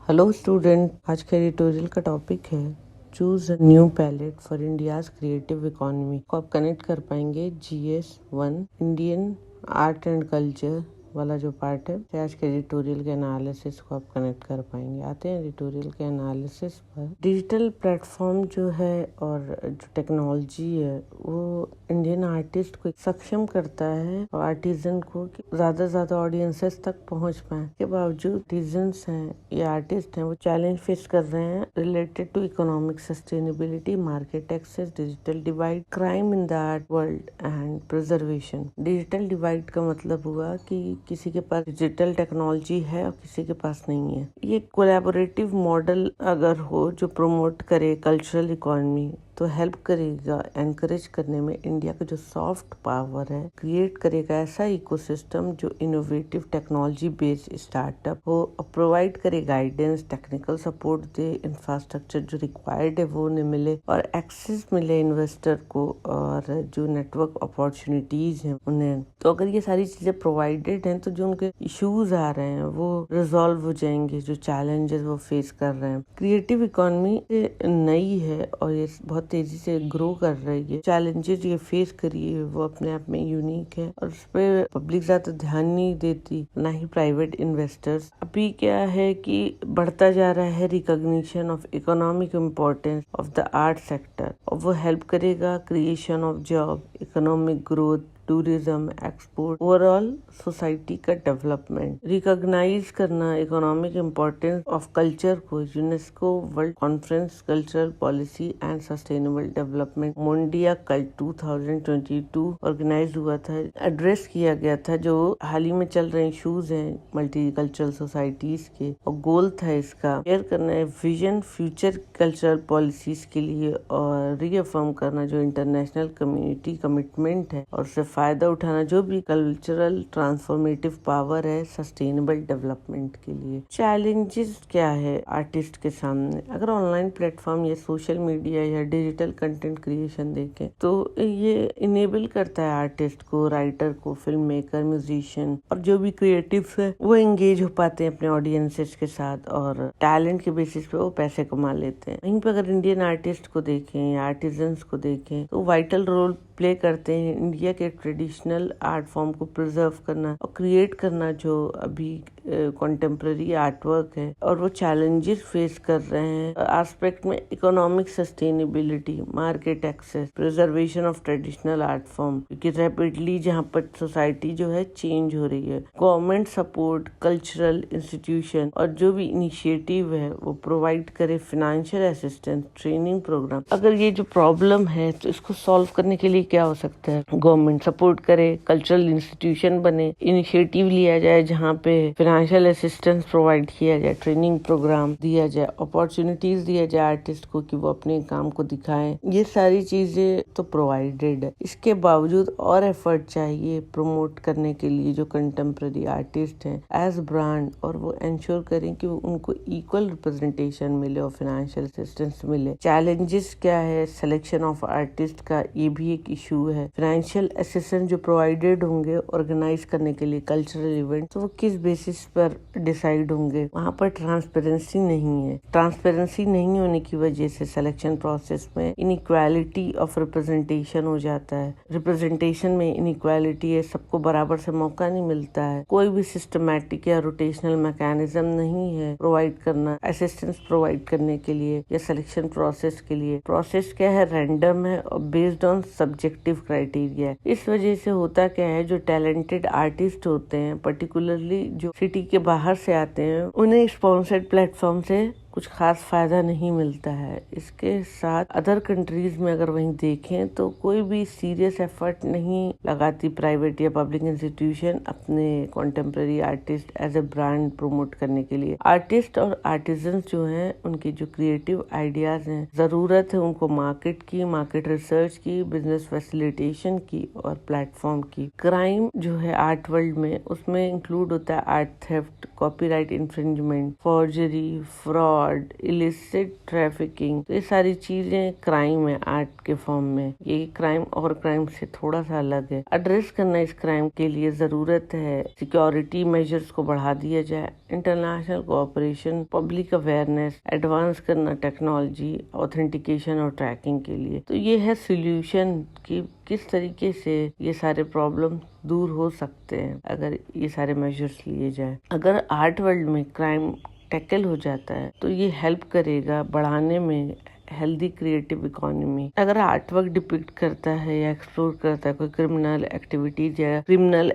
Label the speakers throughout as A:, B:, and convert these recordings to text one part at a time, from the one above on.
A: Hello student, आज का editorial का टॉपिक है choose a new palette for India's creative economy. को आप कनेक्ट कर पाएंगे GS1 Indian art and culture वाला जो पार्ट है, तो आज के एडिटोरियल के एनालिसिस को आप कनेक्ट कर पाएंगे। आते हैं एडिटोरियल के एनालिसिस पर। डिजिटल प्लेटफॉर्म जो है और जो टेक्नोलॉजी है वो इंडियन आर्टिस्ट को सक्षम करता है और आर्टिजन को ज्यादा से ज्यादा ऑडियंसेस तक पहुंच पाए। के बावजूद आर्टिजन्स हैं या आर्टिस्ट हैं वो चैलेंज फेस कर रहे हैं related to economic sustainability, market access, digital divide, crime in the art world and preservation. Digital divide का मतलब हुआ कि किसी के पास डिजिटल टेक्नोलॉजी है और किसी के पास नहीं है। ये कोलैबोरेटिव मॉडल अगर हो जो प्रमोट करे कल्चरल इकोनॉमी तो हेल्प करेगा एनकरेज करने में इंडिया का जो सॉफ्ट पावर है, क्रिएट करेगा ऐसा इकोसिस्टम जो इनोवेटिव टेक्नोलॉजी बेस्ड स्टार्टअप हो, प्रोवाइड करे गाइडेंस, टेक्निकल सपोर्ट दे, इंफ्रास्ट्रक्चर जो रिक्वायर्ड है वो उन्हें मिले और एक्सेस मिले इन्वेस्टर को और जो नेटवर्क अपॉर्चुनिटीज हैं उन्हें। तो अगर ये सारी चीजें प्रोवाइडेड हैं तो जो उनके इश्यूज आ रहे हैं वो रिजॉल्व हो जाएंगे, जो चैलेंजेस वो फेस कर रहे हैं। क्रिएटिव इकोनॉमी नई है और ये बहुत तेजी से ग्रो कर रही है। चैलेंजेस ये फेस करी है वो अपने आप में यूनिक है और उस पर पब्लिक ज्यादा ध्यान नहीं देती, ना ही प्राइवेट इन्वेस्टर्स। अभी क्या है कि बढ़ता जा रहा है recognition of economic importance of the art sector और वो हेल्प करेगा creation of job, economic growth, tourism, export, overall society का डेवलपमेंट। रिकॉग्नाइज करना इकोनॉमिक इम्पोर्टेंस ऑफ कल्चर को UNESCO world conference cultural policy and sustainable development Mondiacult 2022 organise हुआ था, address किया गया था जो हाल ही में चल रहे इश्यूज हैं मल्टी कल्चरल सोसाइटीज के, और गोल था इसका शेयर करना है विजन फ्यूचर कल्चरल पॉलिसीज के लिए और रीअफर्म करना जो इंटरनेशनल कम्युनिटी कमिटमेंट है और उससे फायदा उठाना जो भी कल्चरल ट्रांसफॉर्मेटिव पावर है सस्टेनेबल डेवलपमेंट के लिए। चैलेंजेस क्या है आर्टिस्ट के सामने? अगर ऑनलाइन प्लेटफॉर्म या सोशल मीडिया या डिजिटल कंटेंट क्रिएशन देखें तो ये इनेबल करता है आर्टिस्ट को, राइटर को, फिल्म मेकर, म्यूजिशियन और जो भी क्रिएटिव्स है वो एंगेज हो पाते हैं अपने ऑडियंसेस के साथ और टैलेंट के बेसिस पे वो पैसे कमा लेते हैं। वहीं पे अगर इंडियन आर्टिस्ट को देखें या आर्टिजन्स को देखें तो वाइटल रोल प्ले करते हैं इंडिया के ट्रेडिशनल आर्ट फॉर्म को प्रिजर्व करना और क्रिएट करना जो अभी कॉन्टेम्प्ररी आर्टवर्क है, और वो चैलेंजेस फेस कर रहे हैं एस्पेक्ट में economic sustainability, market access, preservation of traditional art form, क्योंकि रैपिडली जहाँ पर सोसाइटी जो है चेंज हो रही है। गवर्नमेंट सपोर्ट, कल्चरल इंस्टीट्यूशन और जो भी इनिशिएटिव है वो प्रोवाइड करे फिनेंशियल असिस्टेंस, ट्रेनिंग प्रोग्राम। अगर ये जो प्रॉब्लम है तो इसको सॉल्व करने के लिए क्या हो सकता है? गवर्नमेंट सपोर्ट करे, कल्चरल इंस्टीट्यूशन बने, इनिशिएटिव लिया जाए जहाँ पे फाइनेंशियल असिस्टेंस प्रोवाइड किया जाए, ट्रेनिंग प्रोग्राम दिया जाए, अपॉर्चुनिटीज दिया जाए आर्टिस्ट को कि वो अपने काम को दिखाएं। ये सारी चीजें तो प्रोवाइडेड है। इसके बावजूद और एफर्ट चाहिए प्रमोट करने के लिए जो कंटेम्प्ररी आर्टिस्ट हैं एज ब्रांड, और वो इंश्योर करें कि उनको इक्वल रिप्रेजेंटेशन मिले और फाइनेंशियल असिस्टेंस मिले। चैलेंजेस क्या है? सिलेक्शन ऑफ आर्टिस्ट का ये भी एक इशू है। फाइनेंशियल असिस्टेंस जो प्रोवाइडेड होंगे ऑर्गेनाइज करने के लिए कल्चरल इवेंट, तो वो किस बेसिस पर डिसाइड होंगे? वहाँ पर ट्रांसपेरेंसी नहीं है। ट्रांसपेरेंसी नहीं होने की वजह से सिलेक्शन प्रोसेस में इनइक्वालिटी ऑफ रिप्रेजेंटेशन हो जाता है। रिप्रेजेंटेशन में इनइक्वालिटी है, सबको बराबर से मौका नहीं मिलता है। कोई भी सिस्टमैटिक या रोटेशनल मैकेनिज्म नहीं है प्रोवाइड करना, असिस्टेंस प्रोवाइड करने के लिए या सिलेक्शन प्रोसेस के लिए। प्रोसेस क्या है? रैंडम है और बेस्ड ऑन सब्जेक्टिव क्राइटेरिया। इस वजह से होता क्या है, जो टैलेंटेड आर्टिस्ट होते हैं पर्टिकुलरली जो सिटी के बाहर से आते हैं, उन्हें स्पॉन्सर्ड प्लेटफॉर्म से कुछ खास फायदा नहीं मिलता है। इसके साथ अदर कंट्रीज में अगर वहीं देखें तो कोई भी सीरियस एफर्ट नहीं लगाती प्राइवेट या पब्लिक इंस्टीट्यूशन अपने contemporary artist as a brand promote करने के लिए। आर्टिस्ट और आर्टिजन्स जो हैं उनके जो क्रिएटिव आइडियाज हैं, जरूरत है उनको मार्केट की, मार्केट रिसर्च की, बिजनेस फैसिलिटेशन की और प्लेटफॉर्म की। क्राइम जो है आर्ट वर्ल्ड में उसमें इंक्लूड होता है art theft, copyright infringement, forgery, fraud, fraud, illicit trafficking, तो ये सारी चीजें क्राइम है आर्ट के फॉर्म में। ये क्राइम और क्राइम से थोड़ा सा अलग है। एड्रेस करना इस क्राइम के लिए जरूरत है सिक्योरिटी मेजर्स को बढ़ा दिया जाए, international cooperation, public awareness, advance करना टेक्नोलॉजी, ऑथेंटिकेशन और ट्रैकिंग के लिए। तो ये है सोल्यूशन कि किस तरीके से ये सारे प्रॉब्लम दूर हो सकते हैं अगर ये सारे मेजर्स लिए जाए। अगर आर्ट वर्ल्ड में क्राइम टैकल हो जाता है तो ये हेल्प करेगा बढ़ाने में हेल्दी क्रिएटिव इकोनॉमी। अगर आर्ट वर्क डिपिक्ट करता है या एक्सप्लोर करता है कोई क्रिमिनल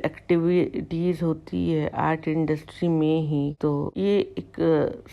A: एक्टिविटीज होती है आर्ट इंडस्ट्री में ही, तो ये एक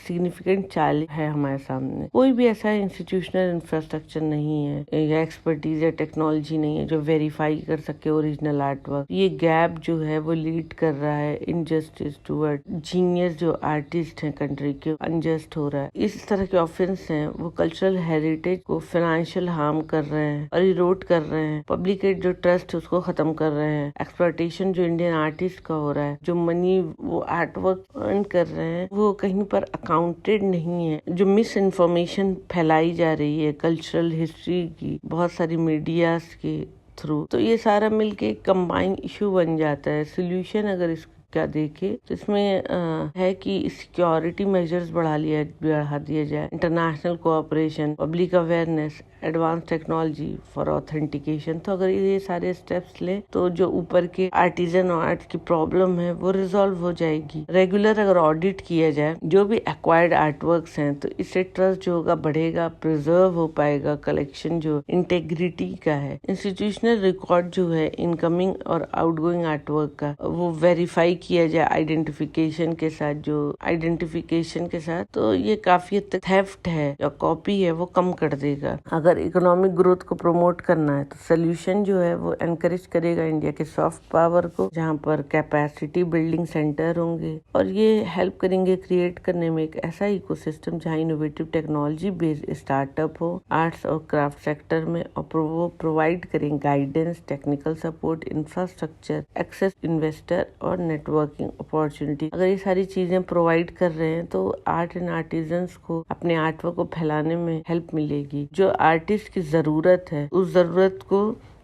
A: सिग्निफिकेंट चैलेंज है हमारे सामने। कोई भी ऐसा इंस्टीट्यूशनल इंफ्रास्ट्रक्चर नहीं है या एक्सपर्टीज या टेक्नोलॉजी नहीं है जो वेरीफाई कर सके ओरिजिनल आर्ट वर्क। ये गैप जो है वो लीड कर रहा है इनजस्टिस टूवर्ड जीनियस जो आर्टिस्ट हैं कंट्री के, अनजस्ट हो रहा है। इस तरह के ऑफेंस हैं वो कल्चरल हेरिटेज को फाइनेंशियल हार्म कर रहे हैं और इरोड कर रहे हैं। पब्लिक जो ट्रस्ट है उसको खत्म कर रहे हैं। एक्सप्लॉयटेशन जो इंडियन आर्टिस्ट का हो रहा है, जो मनी वो आर्ट वर्क अर्न कर रहे हैं वो कहीं पर अकाउंटेड नहीं है। जो मिस इन्फॉर्मेशन फैलाई जा रही है कल्चरल हिस्ट्री की बहुत सारी मीडियाज के थ्रू, तो ये सारा मिलके कंबाइन इशू बन जाता है। सोल्यूशन अगर इस क्या देखे तो इसमें है कि सिक्योरिटी मेजर्स बढ़ा दिया जाए, international cooperation, public awareness, advance technology for authentication. तो अगर ये सारे स्टेप्स ले तो जो ऊपर के आर्टिजन और आर्ट की प्रॉब्लम है वो रिजॉल्व हो जाएगी। रेगुलर अगर ऑडिट किया जाए जो भी एक्वायर्ड आर्टवर्क्स हैं तो इससे ट्रस्ट जो होगा बढ़ेगा, प्रिजर्व हो पाएगा, कलेक्शन जो इंटेग्रिटी का है, इंस्टीट्यूशनल रिकॉर्ड जो है इनकमिंग और आउटगोइंग आर्टवर्क का वो वेरीफाई किया जाए आइडेंटिफिकेशन के साथ, तो ये काफी हद तक थेफ्ट है या कॉपी है वो कम कर देगा। अगर इकोनॉमिक ग्रोथ को प्रमोट करना है तो सोल्यूशन जो है वो एनकरेज करेगा इंडिया के सॉफ्ट पावर को, जहाँ पर कैपेसिटी बिल्डिंग सेंटर होंगे और ये हेल्प करेंगे क्रिएट करने में एक ऐसा इकोसिस्टम जहाँ इनोवेटिव टेक्नोलॉजी बेस्ड स्टार्टअप हो आर्ट्स और क्राफ्ट सेक्टर में, और वो प्रोवाइड करें guidance, technical support, infrastructure, access investor और नेटवर्किंग अपॉर्चुनिटी। अगर ये सारी चीजें प्रोवाइड कर रहे हैं तो आर्ट एंड आर्टिजन्स को अपने आर्टवर्क को फैलाने में हेल्प मिलेगी। जो आर्टिस्ट की जरूरत है उस जरूरत को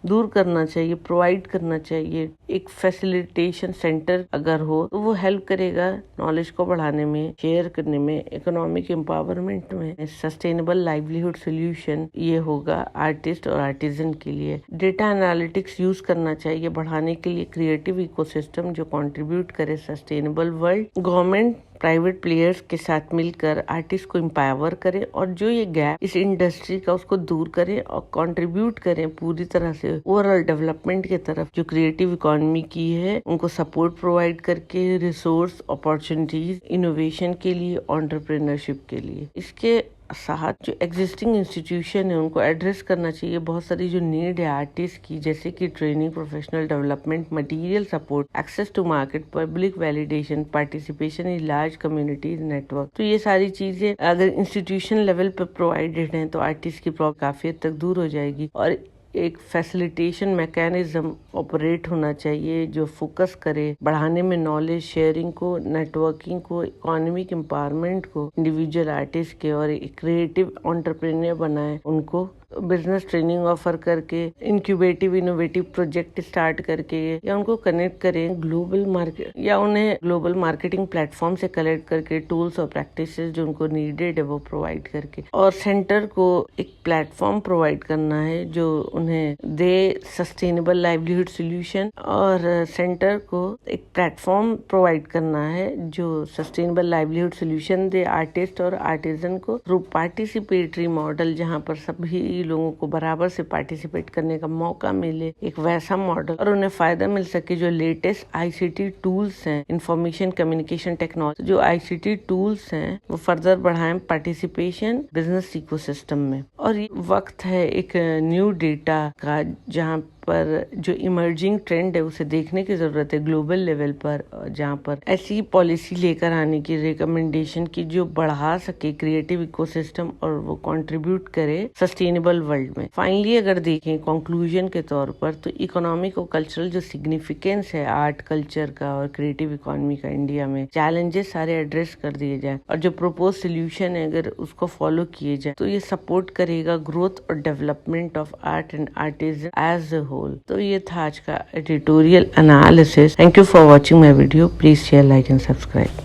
A: दूर करना चाहिए, प्रोवाइड करना चाहिए। एक फैसिलिटेशन सेंटर अगर हो तो वो हेल्प करेगा नॉलेज को बढ़ाने में, शेयर करने में, इकोनॉमिक एम्पावरमेंट में। सस्टेनेबल लाइवलीहुड सोल्यूशन ये होगा आर्टिस्ट और आर्टिजन के लिए। डेटा एनालिटिक्स यूज करना चाहिए बढ़ाने के लिए क्रिएटिव इकोसिस्टम जो कंट्रीब्यूट करे sustainable world. Government private players के साथ मिलकर आर्टिस्ट को एम्पावर करें और जो ये गैप इस इंडस्ट्री का उसको दूर करें और कंट्रीब्यूट करें पूरी तरह से ओवरऑल डेवलपमेंट की तरफ। जो क्रिएटिव इकोनॉमी की है उनको सपोर्ट प्रोवाइड करके रिसोर्स, अपॉर्चुनिटीज, इनोवेशन के लिए, एंटरप्रेन्योरशिप के लिए। इसके साथ जो एग्जिस्टिंग इंस्टीट्यूशन है उनको एड्रेस करना चाहिए बहुत सारी जो नीड है आर्टिस्ट की, जैसे कि training, professional development, material support, access to market, public validation, participation in large communities network. तो ये सारी चीजें अगर इंस्टीट्यूशन लेवल पर प्रोवाइडेड हैं तो आर्टिस्ट की प्रॉब्लम काफी हद तक दूर हो जाएगी। और एक फैसिलिटेशन मैकेनिज्म ऑपरेट होना चाहिए जो फोकस करे बढ़ाने में नॉलेज शेयरिंग को, नेटवर्किंग को, इकोनॉमिक एम्पावरमेंट को, इंडिविजुअल आर्टिस्ट के, और एक क्रिएटिव एंटरप्रेन्योर बनाए उनको बिजनेस ट्रेनिंग ऑफर करके, इंक्यूबेटिव इनोवेटिव प्रोजेक्ट स्टार्ट करके, या उनको कनेक्ट करें ग्लोबल मार्केट, या उन्हें ग्लोबल मार्केटिंग प्लेटफॉर्म से कलेक्ट करके टूल्स और प्रैक्टिसेस जो उनको नीडेड है वो प्रोवाइड करके। और सेंटर को एक प्लेटफॉर्म प्रोवाइड करना है जो उन्हें दे सस्टेनेबल लाइवलीहुड सोल्यूशन, और सेंटर को एक प्लेटफॉर्म प्रोवाइड करना है जो सस्टेनेबल लाइवलीहुड सोल्यूशन दे आर्टिस्ट और आर्टिजन को थ्रू पार्टिसिपेटरी मॉडल, जहाँ पर सभी लोगों को बराबर से पार्टिसिपेट करने का मौका मिले, एक वैसा मॉडल, और उन्हें फायदा मिल सके। जो लेटेस्ट आईसीटी टूल्स हैं, इंफॉर्मेशन कम्युनिकेशन टेक्नोलॉजी, जो आईसीटी टूल्स हैं वो फर्दर बढ़ाएं पार्टिसिपेशन बिजनेस इकोसिस्टम में। और ये वक्त है एक न्यू डेटा का जहाँ पर जो इमर्जिंग ट्रेंड है उसे देखने की जरूरत है ग्लोबल लेवल पर, जहाँ पर ऐसी पॉलिसी लेकर आने की रिकमेंडेशन की जो बढ़ा सके क्रिएटिव इकोसिस्टम और वो कंट्रीब्यूट करे सस्टेनेबल वर्ल्ड में। फाइनली अगर देखें कंक्लूजन के तौर पर, तो इकोनॉमिक और कल्चरल जो सिग्निफिकेंस है आर्ट कल्चर का और क्रिएटिव इकोनॉमी का इंडिया में, चैलेंजेस सारे एड्रेस कर दिए जाए और जो प्रपोज सोल्यूशन है अगर उसको फॉलो किए जाए तो ये सपोर्ट करेगा ग्रोथ और development of art and artist as a whole. तो ये था आज का editorial analysis. Thank you for watching my video. Please share, like and subscribe.